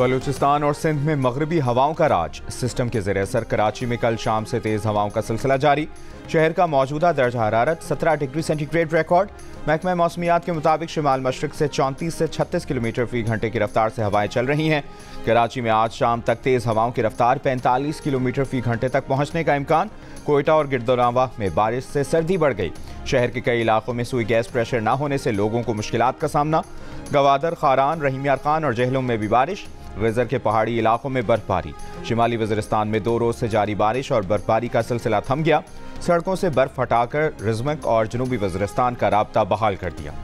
बलूचिस्तान और सिंध में मगरबी हवाओं का राज। सिस्टम के ज़रिए असर कराची में कल शाम से तेज़ हवाओं का सिलसिला जारी। शहर का मौजूदा दर्जा हरारत 17 डिग्री सेंटीग्रेड रिकॉर्ड। महकमा मौसमियात के मुताबिक शिमाल मशरक से 34 से 36 किलोमीटर फी घंटे की रफ्तार से हवाएं चल रही हैं। कराची में आज शाम तक तेज़ हवाओं की रफ्तार 45 किलोमीटर फी घंटे तक पहुंचने का इम्कान। कोयटा और गिरदोरावा में बारिश से सर्दी बढ़ गई। शहर के कई इलाकों में सुई गैस प्रेशर न होने से लोगों को मुश्किलात का सामना। गवादर, खारान, रहीम यार खान और जहलुम में भी बारिश। गजर के पहाड़ी इलाकों में बर्फबारी। शिमाली वज़ीरिस्तान में 2 रोज से जारी बारिश और बर्फबारी का सिलसिला थम गया। सड़कों से बर्फ हटाकर रिजमक और जनूबी वज़ीरिस्तान का राब्ता बहाल कर दिया।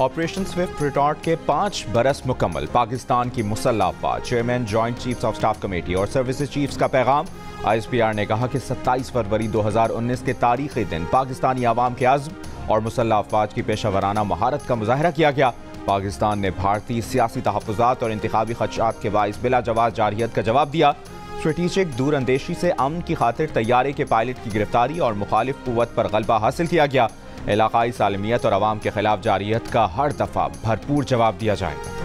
ऑपरेशन स्विफ्ट रिटॉर्ट के 5 बरस मुकम्मल। पाकिस्तान की मुसल्लह अफवाज, chairman joint chiefs of staff committee और सर्विसेज चीफ्स का पैगाम। ISPR ने कहा कि 27 फरवरी 2019 के तारीखी दिन पाकिस्तानी आवाम के अज़्म और मुसल्लह अफवाज की पेशा वराना महारत का मुजाहरा किया गया। पाकिस्तान ने भारतीय सियासी तहफ़्फ़ुज़ात और इंतखाबी खदशात के बाइस बिला जवाब जारहियत का जवाब दिया। स्ट्रेटेजिक दूरअंदेशी से अमन की खातिर तैयारे के पायलट की गिरफ्तारी और मुखालिफ कुव्वत पर गलबा हासिल किया गया। इलाकाई सालमियत और अवाम के खिलाफ जारहियत का हर दफा भरपूर जवाब दिया जाएगा।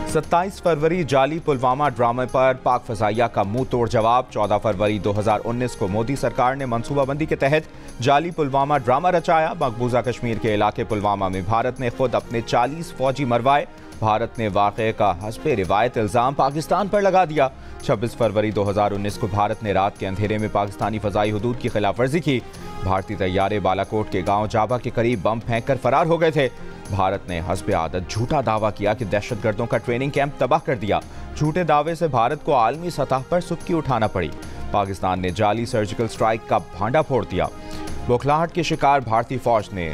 सत्ताईस फरवरी जाली पुलवामा ड्रामे पर पाक फजाइया का मुंह तोड़ जवाब। 14 फरवरी 2019 को मोदी सरकार ने मनसूबाबंदी के तहत जाली पुलवामा ड्रामा रचाया। मकबूजा कश्मीर के इलाके पुलवामा में भारत ने खुद अपने 40 फौजी मरवाए। भारत ने वाक़े का हस्बे रिवायत इल्ज़ाम पाकिस्तान पर लगा दिया। 26 फरवरी 2019 को भारत ने रात के अंधेरे में पाकिस्तानी फ़ज़ाई हुदूद की खिलाफ वर्जी की। भारतीय तैयारे बालाकोट के गांव जाबा के करीब बम फेंक कर फरार हो गए थे। भारत ने हस्बे आदत झूठा दावा किया कि दहशतगर्दों का ट्रेनिंग कैंप तबाह कर दिया। झूठे दावे से भारत को आलमी सतह पर सुर्खी उठाना पड़ी। पाकिस्तान ने जाली सर्जिकल स्ट्राइक का भांडा फोड़ दिया। बौखलाहट के शिकार भारतीय फौज ने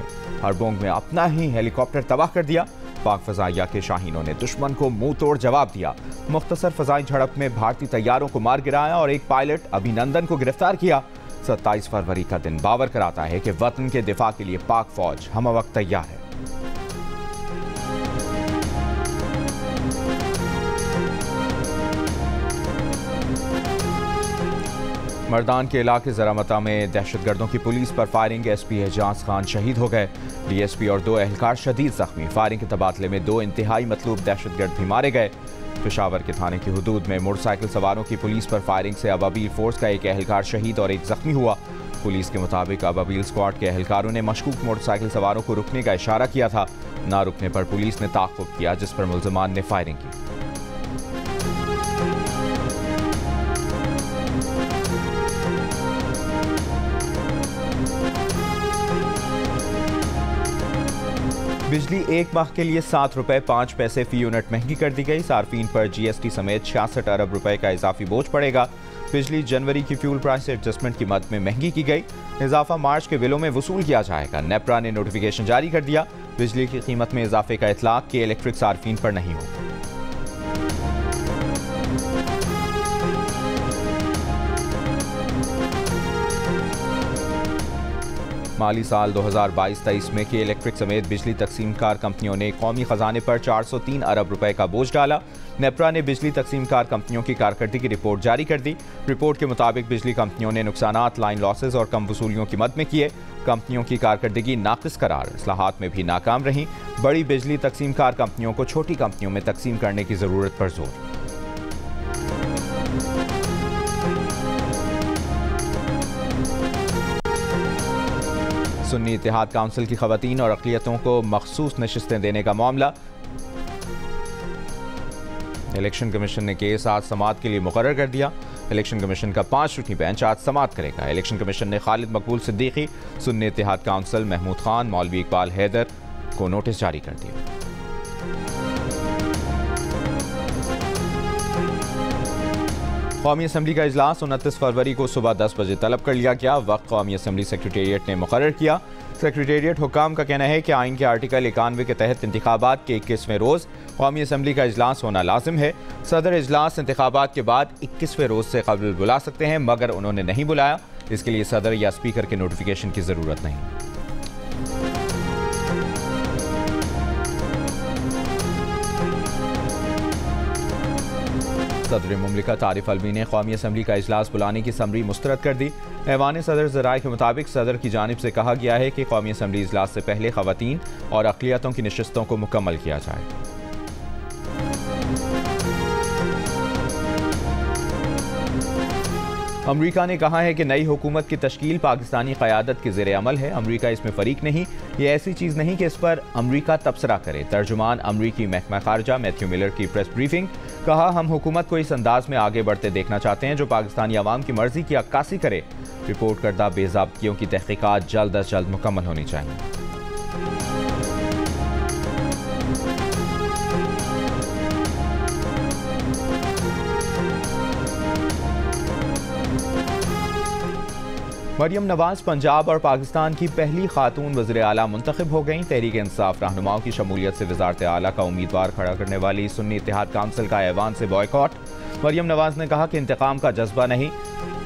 हरबोंग में अपना ही हेलीकॉप्टर तबाह कर दिया। पाक फजाइया के शाहीनों ने दुश्मन को मुंह तोड़ जवाब दिया। मुख्तसर फजाई झड़प में भारतीय तैयारों को मार गिराया और एक पायलट अभिनंदन को गिरफ्तार किया। 27 फरवरी का दिन बावर कराता है कि वतन के दिफा के लिए पाक फौज हमवक्त तैयार है। मर्दान के इलाके ज़रामता में दहशतगर्दों की पुलिस पर फायरिंग। SP एजाज खान शहीद हो गए। DSP और 2 एहलकार शदीद जख्मी। फायरिंग के तबादले में 2 इंतहाई मतलूब दहशतगर्द भी मारे गए। पेशावर के थाने की हुदूद में मोटरसाइकिल सवारों की पुलिस पर फायरिंग से अबाबील फोर्स का एक एहलकार शहीद और एक जख्मी हुआ। पुलिस के मुताबिक अबाबील स्क्वाड के एहलकारों ने मशकूक मोटरसाइकिल सवारों को रुकने का इशारा किया था। ना रुकने पर पुलिस ने ताक़ुब किया, जिस पर मुल्ज़िमान ने फायरिंग की। बिजली एक माह के लिए 7 रुपये 5 पैसे फी यूनिट महंगी कर दी गई। सार्फिन पर GST समेत 66 अरब रुपए का इजाफी बोझ पड़ेगा। बिजली जनवरी की फ्यूल प्राइस एडजस्टमेंट की मद में महंगी की गई। इजाफा मार्च के बिलों में वसूल किया जाएगा। नेपरा ने नोटिफिकेशन जारी कर दिया। बिजली की कीमत में इजाफे का इतलाक के इलेक्ट्रिक सार्फिन पर नहीं होगा। माली साल 2022-23 में के इलेक्ट्रिक समेत बिजली तकसीमकार कंपनियों ने कौमी खजाने पर 403 अरब रुपए का बोझ डाला। नेपरा ने बिजली तकसीमकार कंपनियों की कारकर्दगी रिपोर्ट जारी कर दी। रिपोर्ट के मुताबिक बिजली कंपनियों ने नुकसानात, लाइन लॉसेज और कम वसूलियों की मद में किए। कंपनियों की कारकर्दगी नाकिस करार, इस्लाहात में भी नाकाम रही। बड़ी बिजली तकसीमकार कंपनियों को छोटी कंपनियों में तकसीम करने की जरूरत पर जोर। सुन्नी इत्तेहाद काउंसिल की खवातीन और अक़लियतों को मखसूस नशिस्तें देने का मामला। इलेक्शन कमीशन ने केस आज समाअत के लिए मुकर्रर कर दिया। इलेक्शन कमीशन का 5 रुकनी बेंच आज समाअत करेगा। इलेक्शन कमीशन ने खालिद मकबूल सिद्दीकी, सुन्नी इत्तेहाद काउंसिल, महमूद खान, मौलवी इकबाल हैदर को नोटिस जारी कर दिया। कौमी असम्बली का इजलास 29 फरवरी को सुबह 10 बजे तलब कर लिया गया। वक्त कौमी असम्बली सेक्रेटेरिएट ने मुकर्रर किया। सेक्रेटेरिएट हुक्काम का कहना है कि आइन के आर्टिकल 91 के तहत इंतखाबात के 21वें रोज़ कौमी असम्बली का इजलास होना लाजिम है। सदर इजलास इंतखाबात के बाद 21वें रोज़ से कबल बुला सकते हैं, मगर उन्होंने नहीं बुलाया। इसके लिए सदर या स्पीकर के नोटिफिकेशन की ज़रूरत नहीं। सदर मुमलिकत आरिफ अलवी ने कौमी असम्बली का इजलास बुलाने की समरी मुस्तरद कर दी। ऐवान सदर ज़राए के मुताबिक सदर की जानिब से कहा गया है कि कौमी असम्बली इजलास से पहले ख़वातीन और अक़लियतों की नशिस्तों को मुकम्मल किया जाए। अमरीका ने कहा है कि नई हुकूमत की तश्कील पाकिस्तानी क़यादत की ज़ेर अमल है। अमरीका इसमें फ़रीक नहीं। ये ऐसी चीज़ नहीं कि इस पर अमरीका तबसरा करे। तर्जुमान अमरीकी महकमा ख़ारजा मैथ्यू मिलर की प्रेस ब्रीफिंग। कहा, हम हुकूमत को इस अंदाज में आगे बढ़ते देखना चाहते हैं जो पाकिस्तानी अवाम की मर्जी की अक्कासी करे। रिपोर्ट करदा बेज़ाब्तियों की तहक़ीक़ात जल्द अज जल्द मुकम्मल होनी चाहिए। मरियम नवाज पंजाब और पाकिस्तान की पहली खातून वज़ीर आला मुंतखब हो गईं। तहरीक इंसाफ रहनुमाओं की शमूलियत से वज़ारत आला का उम्मीदवार खड़ा करने वाली सुन्नी इत्तेहाद काउंसिल का ऐवान से बॉयकॉट। मरियम नवाज ने कहा कि इंतकाम का जज्बा नहीं,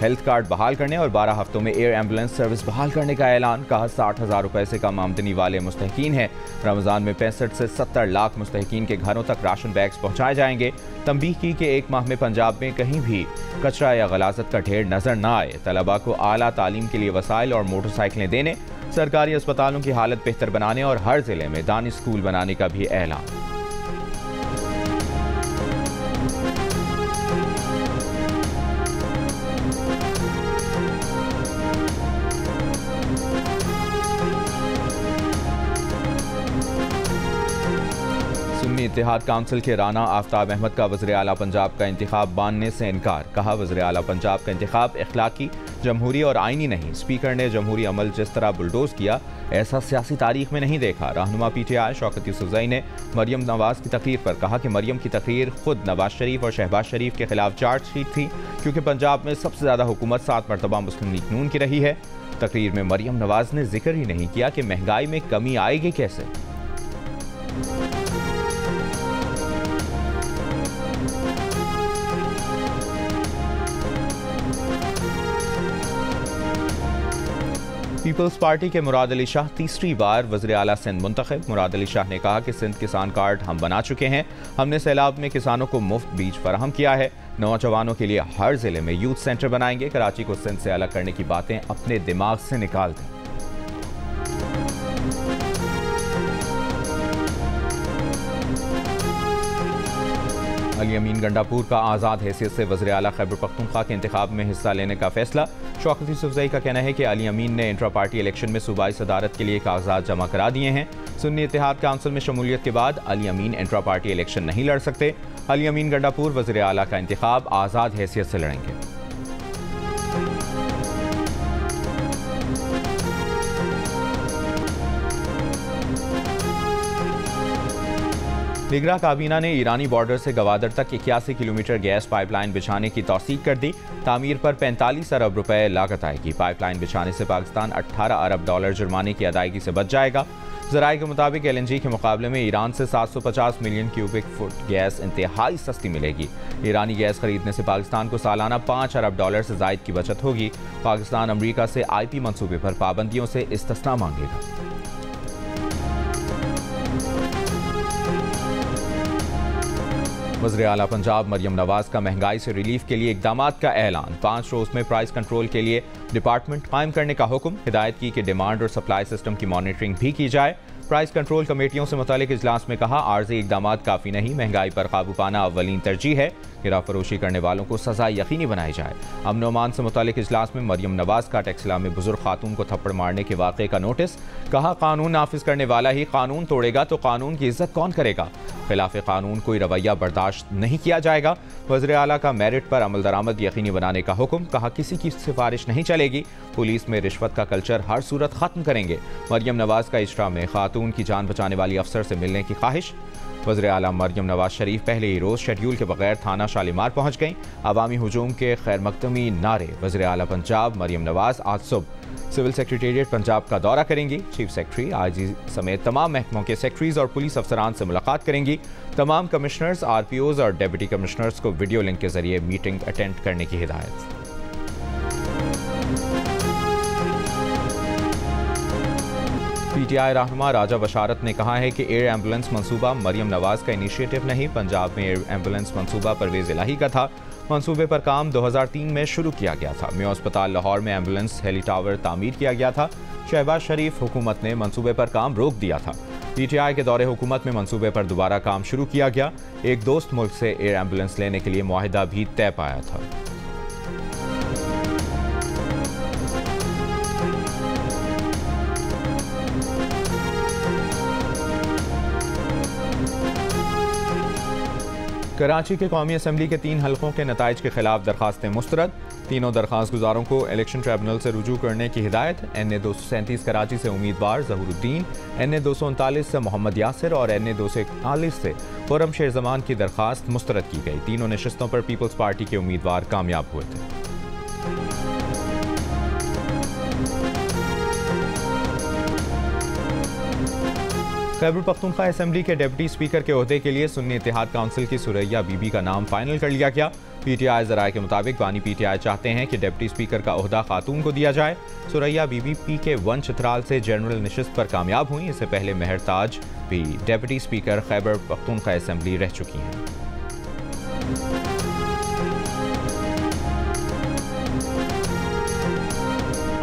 हेल्थ कार्ड बहाल करने और 12 हफ्तों में एयर एम्बुलेंस सर्विस बहाल करने का ऐलान। कहा, 60,000 रुपए से कम आमदनी वाले मुस्तहिकीन हैं। रमज़ान में 65 से 70 लाख मुस्तहिकीन के घरों तक राशन बैग्स पहुँचाए जाएंगे। तंबीह की कि एक माह में पंजाब में कहीं भी कचरा या गलाजत का ढेर नजर न आए। तलबा को आला तालीम के लिए वसाइल और मोटरसाइकिलें देने, सरकारी अस्पतालों की हालत बेहतर बनाने और हर जिले में दानी स्कूल बनाने का भी ऐलान। सुन्नी इत्तेहाद काउंसिल के राना आफ्ताब अहमद का वज़ीर आला पंजाब का इंतखाब मानने से इनकार। कहा, वज़ीर आला पंजाब का इंतखाब इखलाकी, जमहूरी और आइनी नहीं। स्पीकर ने जमहूरी अमल जिस तरह बुलडोज किया, ऐसा सियासी तारीख में नहीं देखा। रहनुमा PTI शौकत यूसुफ़ज़ई ने मरियम नवाज की तकरीर पर कहा कि मरियम की तकरीर खुद नवाज शरीफ और शहबाज शरीफ के खिलाफ चार्जशीट थी, क्योंकि पंजाब में सबसे ज़्यादा हुकूमत 7 मरतबा मुस्लिम लीग नून की रही है। तकरीर में मरियम नवाज ने जिक्र ही नहीं किया कि महंगाई में कमी आएगी कैसे। पीपल्स पार्टी के मुराद अली शाह तीसरी बार वज़ीर आला सिंध मुंतखब। मुराद अली शाह ने कहा कि सिंध किसान कार्ड हम बना चुके हैं। हमने सैलाब में किसानों को मुफ्त बीज फराहम किया है। नौजवानों के लिए हर जिले में यूथ सेंटर बनाएंगे। कराची को सिंध से अलग करने की बातें अपने दिमाग से निकाल दें। अली अमीन गंडापुर का आज़ाद हैसियत से वज़ीर आला खैबर पख्तूनख्वा के इंतखाब में हिस्सा लेने का फैसला। शौकत यूसुफ़ज़ई का कहना है कि अली अमीन ने इंट्रा पार्टी इलेक्शन में सूबाई सदारत के लिए कागजात जमा करा दिए हैं। सुन्नी इत्तेहाद काउंसिल में शमूलियत के बाद अली अमीन इंट्रा पार्टी इलेक्शन नहीं लड़ सकते। अली अमीन गंडापुर वज़ीर आला का इंतखाब आज़ाद हैसियत से लड़ेंगे। निगरां काबीना ने ईरानी बॉर्डर से गवादर तक 81 किलोमीटर गैस पाइपलाइन बिछाने की तौसीक कर दी। तामीर पर 45 अरब रुपए लागत आएगी। पाइपलाइन बिछाने से पाकिस्तान 18 अरब डॉलर जुर्माने की अदायगी से बच जाएगा। ज़राए के मुताबिक LNG के मुकाबले में ईरान से 750 मिलियन क्यूबिक फुट गैस इंतहाई सस्ती मिलेगी। ईरानी गैस खरीदने से पाकिस्तान को सालाना 5 अरब डॉलर से ज़ायद की बचत होगी। पाकिस्तान अमरीका से IP मंसूबे पर पाबंदियों से इस्तिस्ना मांगेगा। वज़ीर आला पंजाब मरियम नवाज का महंगाई से रिलीफ के लिए इक़दामात का ऐलान। 5 रोज़ में प्राइस कंट्रोल के लिए डिपार्टमेंट कायम करने का हुक्म। हिदायत की कि डिमांड और सप्लाई सिस्टम की मॉनिटरिंग भी की जाए। प्राइस कंट्रोल कमेटियों से मुतालिक इजलास में कहा, आर्जी इक़दामात काफ़ी नहीं, महंगाई पर काबू पाना अव्वलीन तरजीह है। गिरा फरोशी करने वालों को सजा यकीनी बनाई जाए। अमन अमान से मुतालिक इजलास में मरियम नवाज का टेक्सला में बुजुर्ग खातून को थप्पड़ मारने के वाक़े का नोटिस। कहा, कानून नाफिज करने वाला ही कानून तोड़ेगा तो कानून की इज्जत कौन करेगा। खिलाफ कानून कोई रवैया बर्दाश्त नहीं किया जाएगा। वज़ीर आला का मेरिट पर अमल दरामद यकीनी बनाने का हुक्म। कहा, किसी की सिफारिश नहीं चलेगी। पुलिस में रिश्वत का कल्चर हर सूरत खत्म करेंगे। मरियम नवाज का इजरा में खातून की जान बचाने वाली अफसर से मिलने की ख्वाहिश। वज़ीर आला मरियम नवाज शरीफ पहले ही रोज़ शेड्यूल के बगैर थाना शालीमार पहुँच गईं। अवामी हुजूम के खैर मकदमी नारे। वज़ीर आला पंजाब मरियम नवाज आज सुबह सिविल सेक्रेटेरिएट पंजाब का दौरा करेंगी। चीफ सेक्रेटरी IG समेत तमाम महकमों के सेक्रेटरीज और पुलिस अफसरान से मुलाकात करेंगी। तमाम कमिश्नर्स, RPOs और डेप्यूटी कमिश्नर्स को वीडियो लिंक के जरिए मीटिंग अटेंड करने की हिदायत। पीटीआई रहनुमा राजा बशारत ने कहा है कि एयर एम्बुलेंस मंसूबा मरियम नवाज का इनिशिएटिव नहीं, पंजाब में एयर एम्बुलेंस मंसूबा परवेज इलाही का था। मंसूबे पर काम 2003 में शुरू किया गया था। मेयो अस्पताल लाहौर में एम्बुलेंस हेली टावर तामीर किया गया था। शहबाज शरीफ हुकूमत ने मंसूबे पर काम रोक दिया था। पीटीआई के दौरे हुकूमत में मंसूबे पर दोबारा काम शुरू किया गया। एक दोस्त मुल्क से एयर एम्बुलेंस लेने के लिए मुआहिदा भी तय पाया था। कराची के कौमी असम्बली के 3 हलकों के नताइज के खिलाफ दरखास्तें मुस्तरद। तीनों दरखास्त गुजारों को इलेक्शन ट्रिब्यूनल से रुजू करने की हिदायत। NA 237 कराची से उम्मीदवार जहूरुद्दीन, NA 239 से मोहम्मद यासिर और NA 241 से खुर्रम शेर जमान की दरखास्त मुस्तरद की गई। तीनों नशिस्तों पर पीपल्स पार्टी के उम्मीदवार कामयाब हुए थे। खैबर पख्तूनख्वा असेंबली के डिप्टी स्पीकर के ओहदे के लिए सुन्नी इत्तेहाद काउंसिल की सुरैया बीबी का नाम फाइनल कर लिया गया। पीटीआई ज़राए के मुताबिक बानी पीटीआई चाहते हैं कि डिप्टी स्पीकर का ओहदा खातून को दिया जाए। सुरैया बीबी PK1 चित्राल से जनरल नशिस्त पर कामयाब हुई। इससे पहले महर ताज भी deputy speaker Khyber Pakhtunkhwa assembly रह चुकी हैं।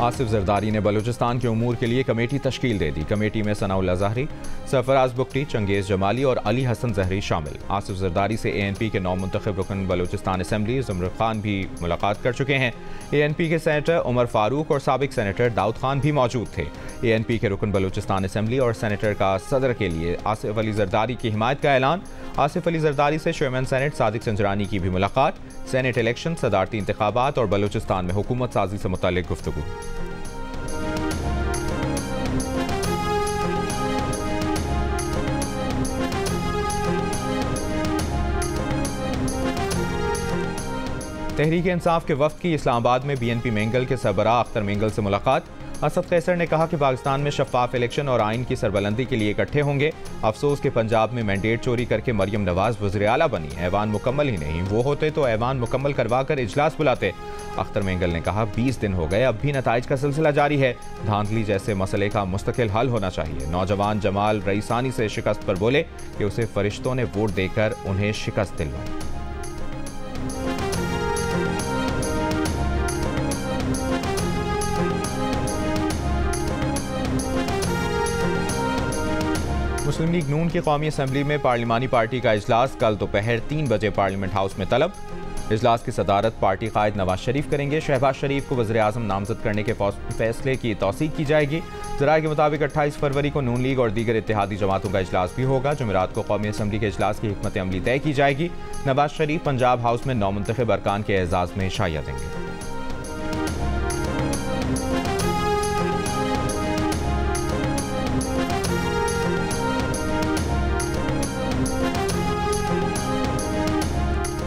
आसिफ जरदारी ने बलूचिस्तान के उमूर के लिए कमेटी तश्कील दे दी। कमेटी में सनाउल्लाह ज़हरी, सरफराज बुगटी, चंगेज़ जमाली और अली हसन ज़हरी शामिल। आसिफ जरदारी से ANP के नौ मुंतखब रुकन बलूचिस्तान असेंबली ज़ुमर खान भी मुलाकात कर चुके हैं। ANP के सेनेटर उमर फारूक और साबिक सेनेटर दाऊद खान भी मौजूद थे। ANP के रुकन बलूचिस्तान असेंबली और सेनेटर का सदर के लिए आसिफ अली जरदारी की हिमायत का ऐलान। आसिफ अली जरदारी से चेयरमैन सेनेट सादिक संजरानी की भी मुलाकात। सेनेट इलेक्शन, सदारती इंतखाबात और बलूचिस्तान में हुकूमत साजी से मुताल्लिक गुफ्तगू। तहरीक इंसाफ के वफ्द की इस्लामाबाद में BNP मेंगल के सरबराह अख्तर मेंगल से मुलाकात। असद कैसर ने कहा कि पाकिस्तान में शफाफ इलेक्शन और आइन की सरबलंदी के लिए इकट्ठे होंगे। अफसोस के पंजाब में मैंडेट चोरी करके मरियम नवाज वज़ीर आला बनी। ऐवान मुकम्मल ही नहीं, वो होते तो ऐवान मुकम्मल करवा कर इजलास बुलाते। अख्तर मेंगल ने कहा 20 दिन हो गए, अब भी नताइज का सिलसिला जारी है। धांधली जैसे मसले का मुस्तकिल हल होना चाहिए। नौजवान जमाल रईसानी से शिकस्त पर बोले कि उसे फरिश्तों ने वोट देकर उन्हें शिकस्त दिलवाई। मुस्लिम लीग नून की कौमी असम्बली में पार्लिमानी पार्टी का इजलास कल दोपहर 3 बजे पार्लियामेंट हाउस में तलब। इजलास की सदारत पार्टी कायद नवाज शरीफ करेंगे। शहबाज शरीफ को वज़ीर आज़म नामजद करने के फैसले की तौसीक की जाएगी। ज़राए के मुताबिक 28 फरवरी को नून लीग और दीगर इत्तेहादी जमातों का इजलास भी होगा। जुमेरात को कौमी असम्बली के इजलास की हिकमत अमली तय की जाएगी। नवाज शरीफ पंजाब हाउस में नौ मुंतखब अरकान के एजाज़ में शाया देंगे।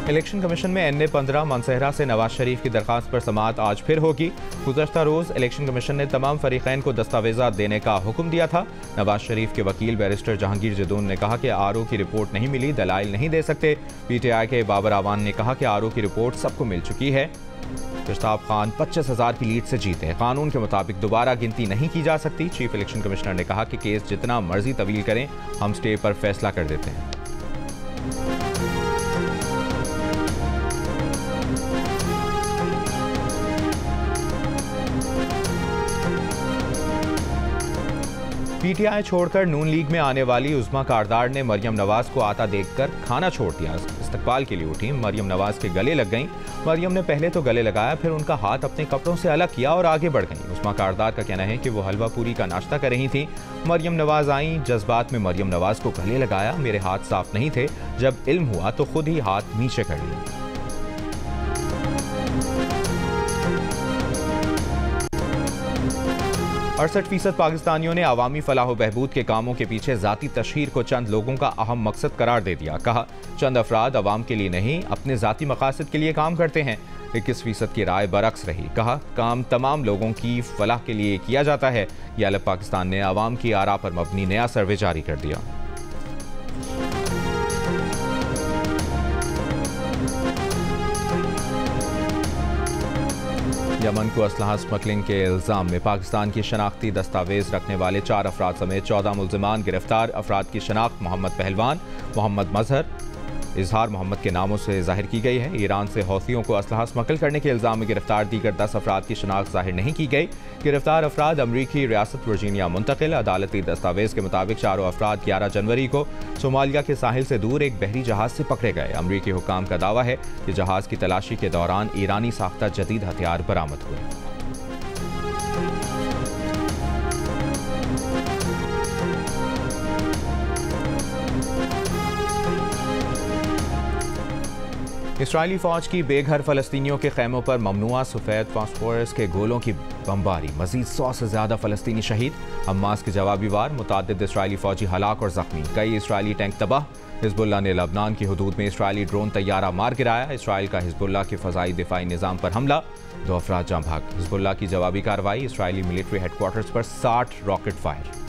इलेक्शन कमीशन में NA 15 मनसहरा से नवाज शरीफ की दरखास्त पर समाअत आज फिर होगी। गुज़श्ता रोज़ इलेक्शन कमीशन ने तमाम फरीक़ैन को दस्तावेज़ात देने का हुक्म दिया था। नवाज शरीफ के वकील बैरिस्टर जहांगीर जदून ने कहा कि RO की रिपोर्ट नहीं मिली, दलाइल नहीं दे सकते। PTI के बाबर आवान ने कहा कि RO की रिपोर्ट सबको मिल चुकी है। मुश्ताक खान 25,000 की लीड से जीते। कानून के मुताबिक दोबारा गिनती नहीं की जा सकती। चीफ इलेक्शन कमिश्नर ने कहा कि केस जितना मर्जी तवील करें, हम स्टे पर फैसला कर देते हैं। PTI छोड़कर नून लीग में आने वाली उज़्मा कारदार ने मरियम नवाज को आता देखकर खाना छोड़ दिया। इस्तकबाल के लिए उठी, मरियम नवाज के गले लग गईं। मरियम ने पहले तो गले लगाया, फिर उनका हाथ अपने कपड़ों से अलग किया और आगे बढ़ गईं। उज़्मा कारदार का कहना है कि वो हलवा पूरी का नाश्ता कर रही थी। मरियम नवाज आईं, जज्बात में मरियम नवाज को गले लगाया। मेरे हाथ साफ नहीं थे, जब इल्म हुआ तो खुद ही हाथ नीचे कर लिया। 68% पाकिस्तानियों ने अवामी फलाह बहबूद के कामों के पीछे ज़ाती तशहीर को चंद लोगों का अहम मकसद करार दे दिया। कहा चंद अफराद अवाम के लिए नहीं, अपने ज़ाती मकासद के लिए काम करते हैं। 21% की राय बरक्स रही। कहा काम तमाम लोगों की फलाह के लिए किया जाता है। ये अलग पाकिस्तान ने अवाम की आरा पर मबनी नया सर्वे जारी कर दिया। यमन को असलहा स्मगलिंग के इल्ज़ाम में पाकिस्तान की शनाख्ती दस्तावेज रखने वाले 4 अफराद समेत 14 मुल्ज़िमान गिरफ्तार। अफराद की शनाख्त मोहम्मद पहलवान, मोहम्मद मजहर, इजहार मोहम्मद के नामों से जाहिर की गई है। ईरान से हौथियों को असलहा स्मगल करने के इल्ज़ाम में गिरफ्तार दीगर 10 अफराद की शनाख्त जाहिर नहीं की गई। गिरफ्तार अफराद अमरीकी रियासत वर्जीनिया मुंतकिल। अदालती दस्तावेज के मुताबिक चारों अफराद 11 जनवरी को सोमालिया के साहिल से दूर एक बहरी जहाज से पकड़े गए। अमरीकी हुकाम का दावा है कि जहाज की तलाशी के दौरान ईरानी साख्ता जदीद हथियार बरामद हुए। इसराइली फौज की बेघर फलस्तीनियों के खैमों पर ममनुआ सफ़ेद फास्फोरस के गोलों की बमबारी। मजीद 100 से ज़्यादा फलस्तीनी शहीद। हमास के जवाबी वार, मुतादिद इसराइली फौजी हलाक और जख्मी। कई इसराइली टैंक तबाह। हिजबुल्लाह ने लबनान की हदूद में इसराइली ड्रोन तैयारा मार गिराया। इसराइल का हिजबुल्लाह के फ़ज़ाई दिफाई निज़ाम पर हमला, 2 अफराद जाँ भाग। हिजबुल्लाह की जवाबी कार्रवाई, इसराइली मिलिट्री हेडक्वार्टर्स पर 60 रॉकेट फायर।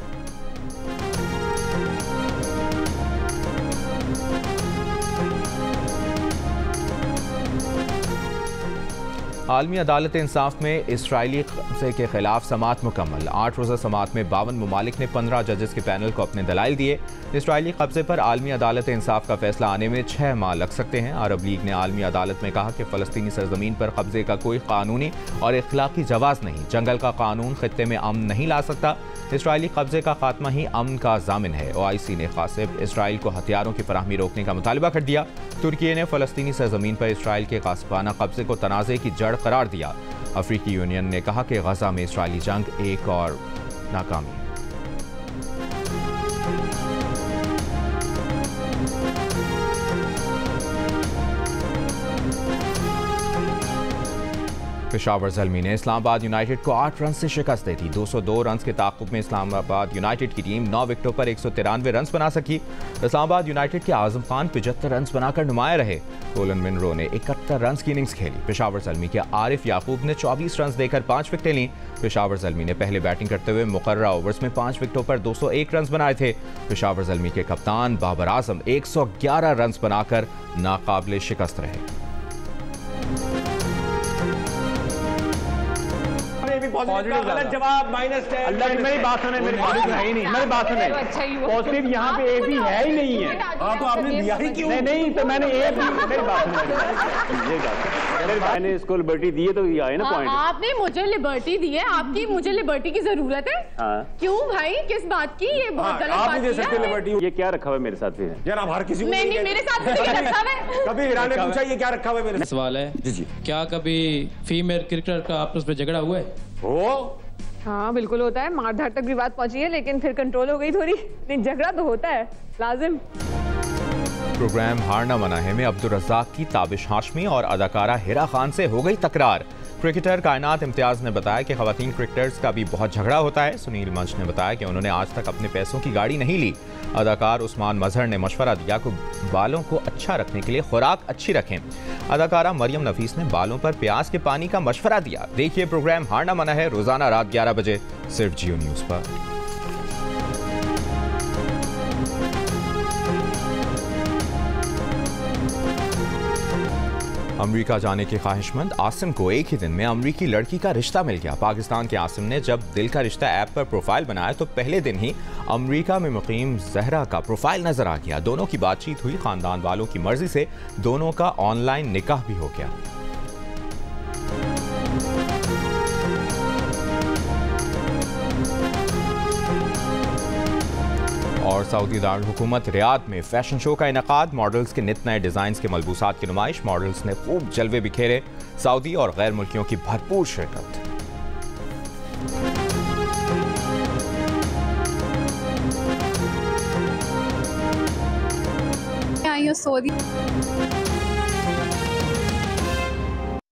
आलमी अदालत इंसाफ में इसराइली कब्जे के खिलाफ समात मुकम्मल। 8 रोज़ा समात में 52 ममालिक ने 15 जजेस के पैनल को अपने दलाइल दिए। इसराइली कब्जे पर आलमी अदालत इंसाफ का फैसला आने में 6 माह लग सकते हैं। अरब लीग ने आलमी अदालत में कहा कि फ़लस्तीनी सरजमीन पर कब्जे का कोई कानूनी और इखलाकी जवाज़ नहीं। जंगल का कानून खित्ते में अमन नहीं ला सकता। इसराइली कब्जे का खात्मा ही अमन का जामिन है। OIC ने कासिब इसराइल को हथियारों की फराहमी रोकने का मुतालबा कर दिया। तुर्की ने फ़लस्तीनी सरजमीन पर इसराइल के गासिबाना कब्जे को तनाज़े की जड़ करार दिया। अफ्रीकी यूनियन ने कहा कि गजा में इसराइली जंग एक और नाकामी है। पेशावर ज़ल्मी ने इस्लामाबाद यूनाइटेड को 8 रन से शिकस्त दी थी। 202 रन के ताक़ुब में इस्लामाबाद यूनाइटेड की टीम 9 विकेटों पर 193 रन बना सकी। इस्लामाबाद यूनाइटेड के आजम खान 75 रन बनाकर नुमाया रहे। कोलन मिनरो ने 71 रन की इनिंग्स खेली। पेशावर ज़ल्मी के आरिफ याकूब ने 24 रन देकर 5 विकेटें लीं। पेशावर ज़ल्मी ने पहले बैटिंग करते हुए मुकर्ररा ओवर्स में 5 विकेटों पर 201 रन बनाए थे। पेशावर ज़ल्मी के कप्तान बाबर आजम 111 रन बनाकर नाकाबिले शिकस्त रहे। गलत जवाब -10। मेरी बात सुने, मेरी बात है ही नहीं, मेरी बात सुने। पॉजिटिव यहाँ पे एक भी है ही नहीं है। हाँ तो आपने दिया ही क्यों? नहीं तो मैंने एक मेरी बात सुने, मैंने इसको लिबर्टी दी है तो ये आए ना पॉइंट। आपने मुझे लिबर्टी दी है, आपकी मुझे लिबर्टी की जरूरत है? क्यों भाई, किस बात की? ये बहुत गलत बात दे सकते लिबर्टी। ये क्या रखा हुआ है मेरे साथ? यार आप हर किसी को नहीं, मेरे साथ भी रखा हुआ है। कभी ईरान ने पूछा ये क्या रखा हुआ है मेरे? सवाल है जी, क्या कभी फीमेल क्रिकेटर का आपस में झगड़ा हुआ है? हाँ बिल्कुल होता है। मारधाड़ तक भी बात पहुंची है, लेकिन फिर कंट्रोल हो गई थोड़ी। नहीं, झगड़ा तो होता है लाजिम। प्रोग्राम हारना मना है में अब्दुल रज़्ज़ाक की ताबिश हाशमी और अदाकारा हिरा खान से हो गई तकरार। क्रिकेटर कायनात इम्तियाज़ ने बताया कि ख़वातीन क्रिकेटर्स का भी बहुत झगड़ा होता है। सुनील मंच ने बताया कि उन्होंने आज तक अपने पैसों की गाड़ी नहीं ली। अदाकार उस्मान मजहर ने मशवरा दिया कि बालों को अच्छा रखने के लिए खुराक अच्छी रखें। अदाकारा मरियम नफीस ने बालों पर प्याज के पानी का मशवरा दिया। देखिए प्रोग्राम हारना मना है रोज़ाना रात 11 बजे सिर्फ जियो न्यूज़ पर। अमेरिका जाने के ख्वाहिशमंद आसिम को एक ही दिन में अमेरिकी लड़की का रिश्ता मिल गया। पाकिस्तान के आसिम ने जब दिल का रिश्ता ऐप पर प्रोफाइल बनाया तो पहले दिन ही अमेरिका में मुकीम जहरा का प्रोफाइल नजर आ गया। दोनों की बातचीत हुई, खानदान वालों की मर्जी से दोनों का ऑनलाइन निकाह भी हो गया। और सऊदी दारुल हुकूमत रियाद में फैशन शो का इनेकाद। मॉडल्स के नित नए डिजाइन के मलबूसात की नुमाइश। मॉडल्स ने खूब जलवे बिखेरे। सऊदी और गैर मुल्कियों की भरपूर शिरकत। सऊदी